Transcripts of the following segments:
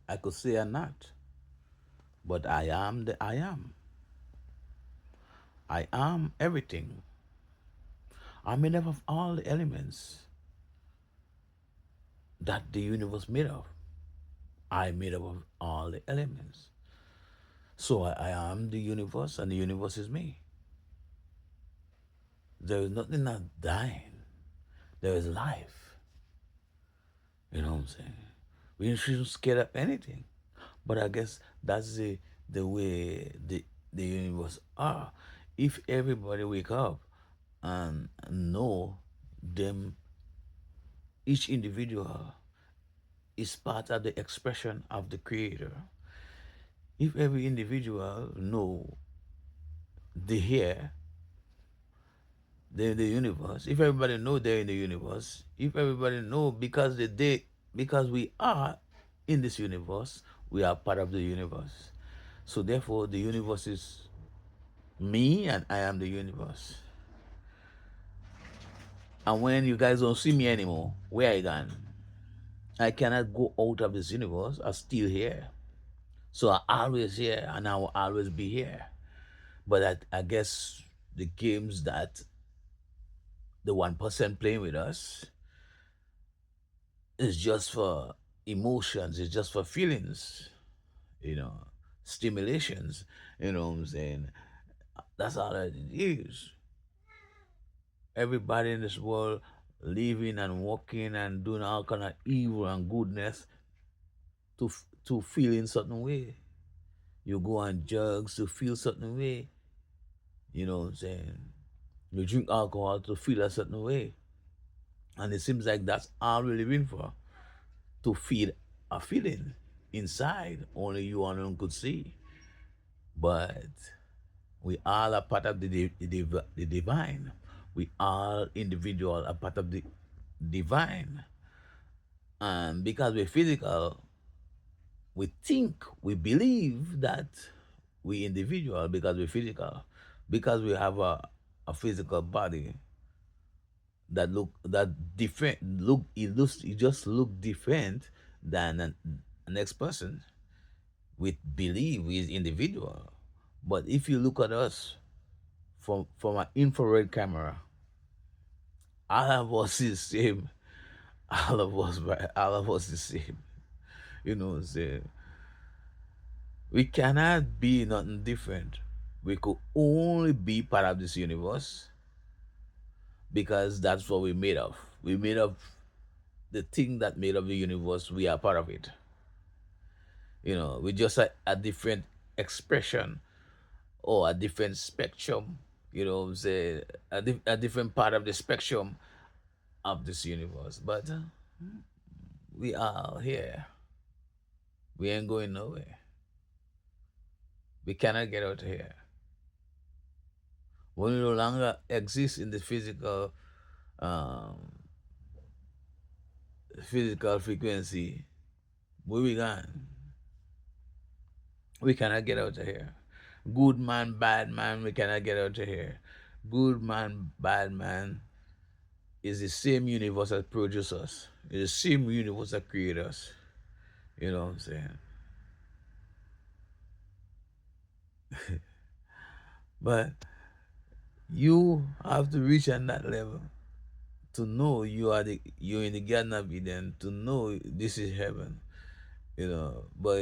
I could say I'm not, but I am the I am. I am everything. I'm made up of all the elements that the universe made of. I made up of all the elements. So I am the universe, and the universe is me. There is nothing not dying. There is life. You know what I'm saying? We shouldn't scare up anything. But I guess that's the way the universe are. If everybody wake up and know them, each individual is part of the expression of the creator. If every individual know the here, they're in the universe. If everybody know they're in the universe, if everybody know because we are in this universe, we are part of the universe. So therefore, the universe is me, and I am the universe. And when you guys don't see me anymore, where I gone? I cannot go out of this universe. I'm still here. So I always here, and I will always be here. But I guess the games that the 1% playing with us is just for emotions, it's just for feelings, you know, stimulations, you know what I'm saying? That's all it is. Everybody in this world living and working and doing all kind of evil and goodness to feel in certain way. You go on drugs to feel certain way, you know what I'm saying? You drink alcohol to feel a certain way. And it seems like that's all we're living for. To feel a feeling inside only you alone could see. But we all are part of the divine. We all individual are part of the divine. And because we're physical, we think, we believe that we individual because we're physical. Because we have a physical body that different it just look different than a next person. We believe is individual. But if you look at us from an infrared camera, all of us is same. All of us, right? All of us is same. You know what I'm saying? We cannot be nothing different. We could only be part of this universe because that's what we made of. We made of the thing that made of the universe. We are part of it. You know, we just a different expression or a different spectrum. You know what I'm saying? A different part of the spectrum of this universe. But we are here. We ain't going nowhere. We cannot get out of here. When we no longer exist in the um, physical frequency, where we gone? We cannot get out of here. Good man, bad man, we cannot get out of here. Good man, bad man is the same universe that produced us. It's the same universe that created us. You know what I'm saying? But you have to reach on that level to know you're in the Garden of Eden, to know this is heaven. You know, but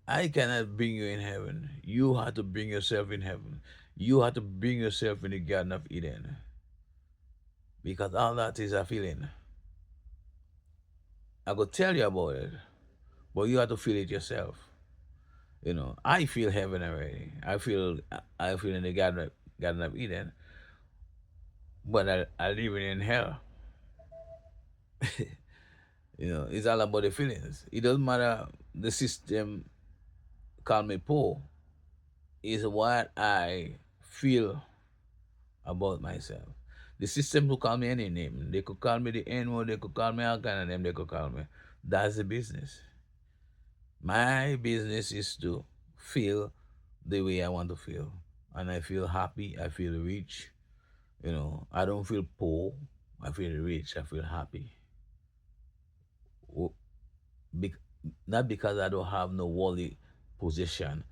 I cannot bring you in heaven. You have to bring yourself in heaven. You have to bring yourself in the Garden of Eden. Because all that is a feeling. I could tell you about it, but you have to feel it yourself. You know, I feel heaven already. I feel in the Garden of Eden, but I live in hell. You know, it's all about the feelings. It doesn't matter the system call me poor. It's what I feel about myself. The system could call me any name. They could call me the N word, they could call me all kind of name they could call me. That's the business. My business is to feel the way I want to feel. And I feel happy, I feel rich. You know, I don't feel poor. I feel rich, I feel happy. Not because I don't have no worldly possession.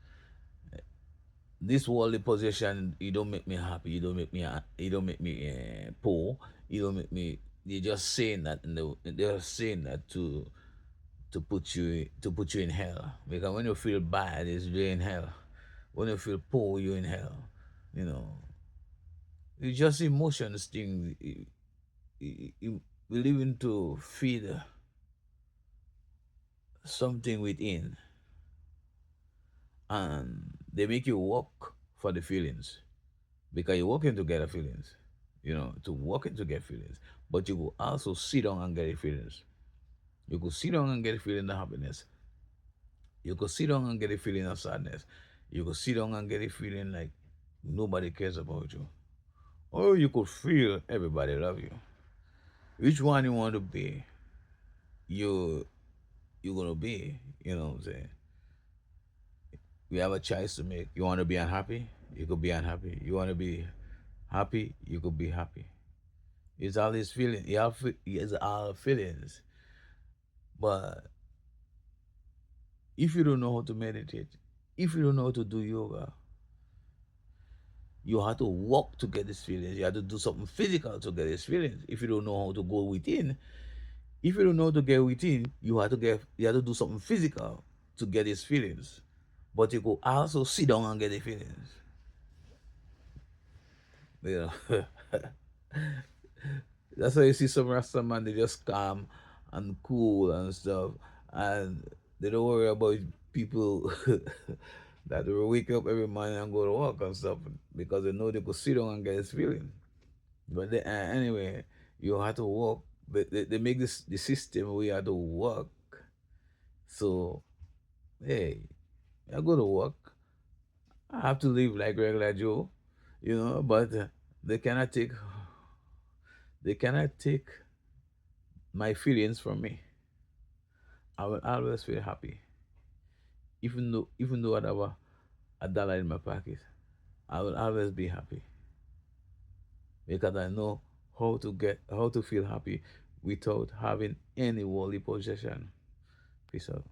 This worldly possession, it don't make me happy. You don't make me. You don't make me poor. You don't make me. They're just saying that. They're saying that to put you in hell. Because when you feel bad, you're in hell. When you feel poor, you're in hell. You know, it's just emotions thing. We live into feed something within, and they make you work for the feelings because you're working to get the feelings. To working to get feelings, but you will also sit down and get the feelings. You could sit down and get a feeling of happiness. You could sit down and get a feeling of sadness. You could sit down and get a feeling like nobody cares about you. Or you could feel everybody love you. Which one you want to be, you you're gonna be. You know what I'm saying? We have a choice to make. You want to be unhappy, you could be unhappy. You want to be happy, you could be happy. It's all these feelings. It's all feelings. But if you don't know how to meditate, if you don't know how to do yoga, you have to walk to get these feelings. You have to do something physical to get these feelings. If you don't know how to go within, if you don't know how to get within, you have to do something physical to get these feelings. But you could also sit down and get the feelings. You know. That's why you see some Rasta man, they just calm and cool and stuff. And they don't worry about people that will wake up every morning and go to work and stuff because they know they could sit down and get his feeling. But anyway, you have to work. They make this the system where you have to work. So, hey, I go to work. I have to live like regular Joe, but they cannot take they cannot take my feelings from me. I will always feel happy, even though I have a dollar in my pocket. I will always be happy because I know how to feel happy without having any worldly possession. Peace out.